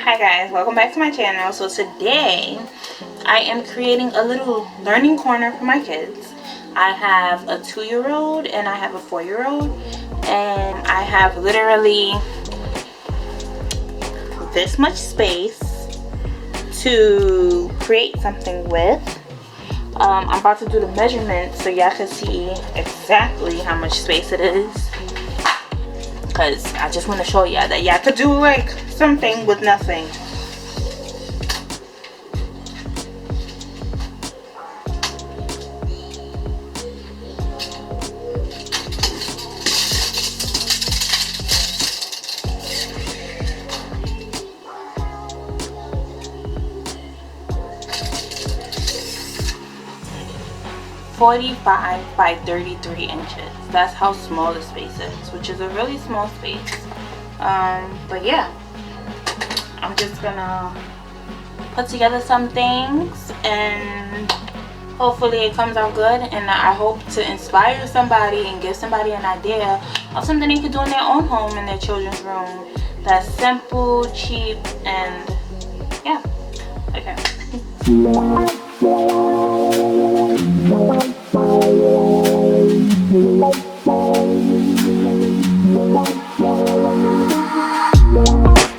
Hi guys, welcome back to my channel. So today I am creating a little learning corner for my kids. I have a 2-year-old and I have a 4-year-old, and I have literally this much space to create something with. I'm about to do the measurements so y'all can see exactly how much space it is, because I just want to show y'all that y'all could do like something with nothing. .45 by 33 inches. That's how small the space is, which is a really small space. But yeah, I'm just gonna put together some things and hopefully it comes out good, and I hope to inspire somebody and give somebody an idea of something they could do in their own home, in their children's room, that's simple, cheap, and yeah. Okay.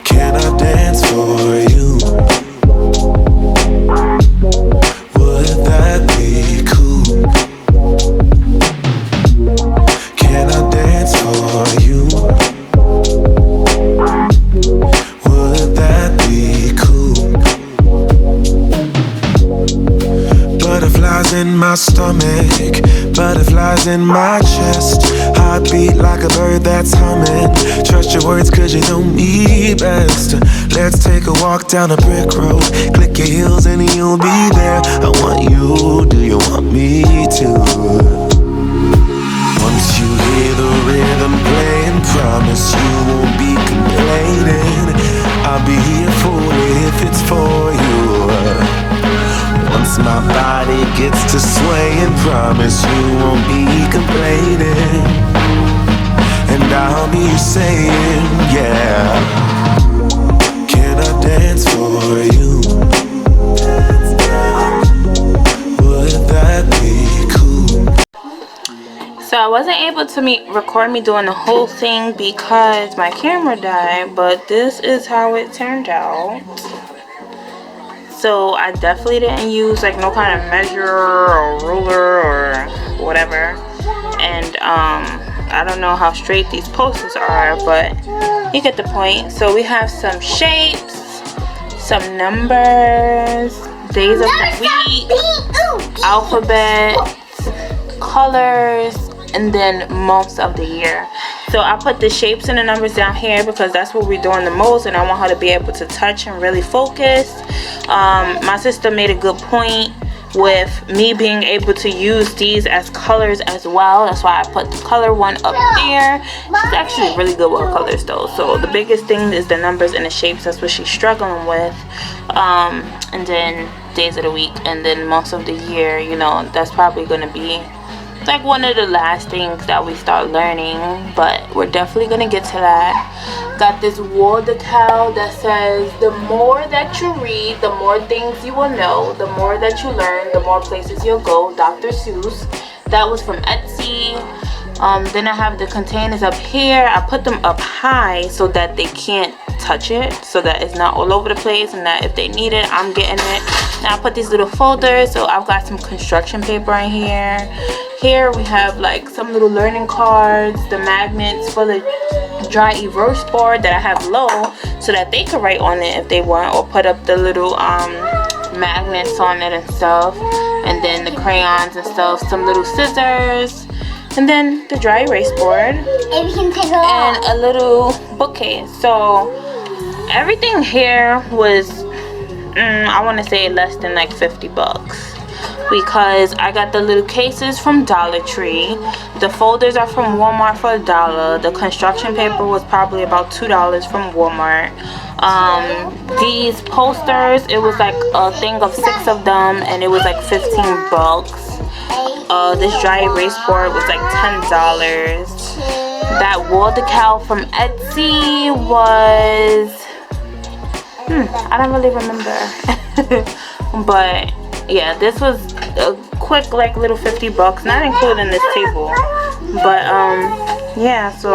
Can I dance for you? Would that be cool? Can I dance for you? Would that be cool? Butterflies in my stomach, butterflies in my chest. Heartbeat like a bird that's humming. Trust your words cause you know me best. Let's take a walk down a brick road. Click your heels and you'll be there. I want you, do you want me to? Once you hear the rhythm playing, promise you won't be complaining. I'll be here for you if it's for you. Once my body gets to swaying, promise you won't be complaining. And I'll be saying, yeah. Can I dance for you? Would that be cool? So I wasn't able to record me doing the whole thing because my camera died, but this is how it turned out. So I definitely didn't use like no kind of measure or ruler or whatever, and I don't know how straight these posters are, but you get the point. So we have some shapes, some numbers, days of the week, alphabets, colors, and then months of the year. So I put the shapes and the numbers down here because that's what we're doing the most, and I want her to be able to touch and really focus. My sister made a good point with me being able to use these as colors as well. That's why I put the color one up there. She's actually really good with colors though. So the biggest thing is the numbers and the shapes. That's what she's struggling with. And then days of the week and then months of the year, you know, that's probably going to be like one of the last things that we start learning, but we're definitely gonna get to that. Got this wall decal that says, the more that you read, the more things you will know, the more that you learn, the more places you'll go. Dr. Seuss. That was from Etsy. Then I have the containers up here. I put them up high so that they can't touch it, so that it's not all over the place, and that if they need it, I'm getting it. Now I put these little folders, so I've got some construction paper in here. Here we have like some little learning cards, the magnets for the dry erase board that I have low so that they can write on it if they want, or put up the little magnets on it and stuff, and then the crayons and stuff, some little scissors, and then the dry erase board, and a little bookcase. So everything here was I want to say less than like 50 bucks, because I got the little cases from Dollar Tree, the folders are from Walmart for $1, the construction paper was probably about $2 from Walmart. These posters, it was like a thing of 6 of them, and it was like 15 bucks. This dry erase board was like $10. That wall decal from Etsy was I don't really remember. But yeah, this was a quick like little 50 bucks, not including this table. But yeah, so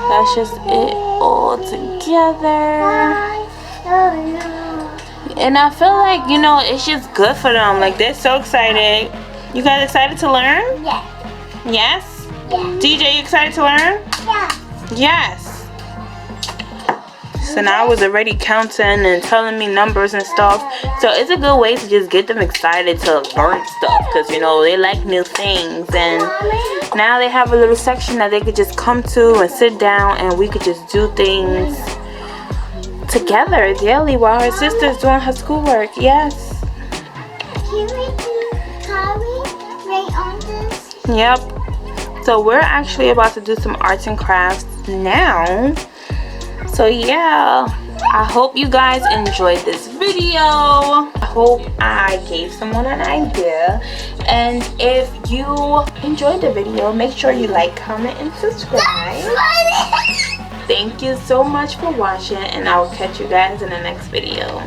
that's just it all together. And I feel like, you know, it's just good for them. Like, they're so excited. You guys excited to learn? Yeah. Yes? Yeah. DJ, you excited to learn? Yeah. Yes. So now I was already counting and telling me numbers and stuff. So it's a good way to just get them excited to learn stuff. Because, you know, they like new things. And now they have a little section that they could just come to and sit down. And we could just do things together daily while her sister's doing her schoolwork. Yes. Can we do Kari right on this? Yep. So we're actually about to do some arts and crafts now. So yeah, I hope you guys enjoyed this video. I hope I gave someone an idea. And if you enjoyed the video, make sure you like, comment, and subscribe. Thank you so much for watching, and I will catch you guys in the next video.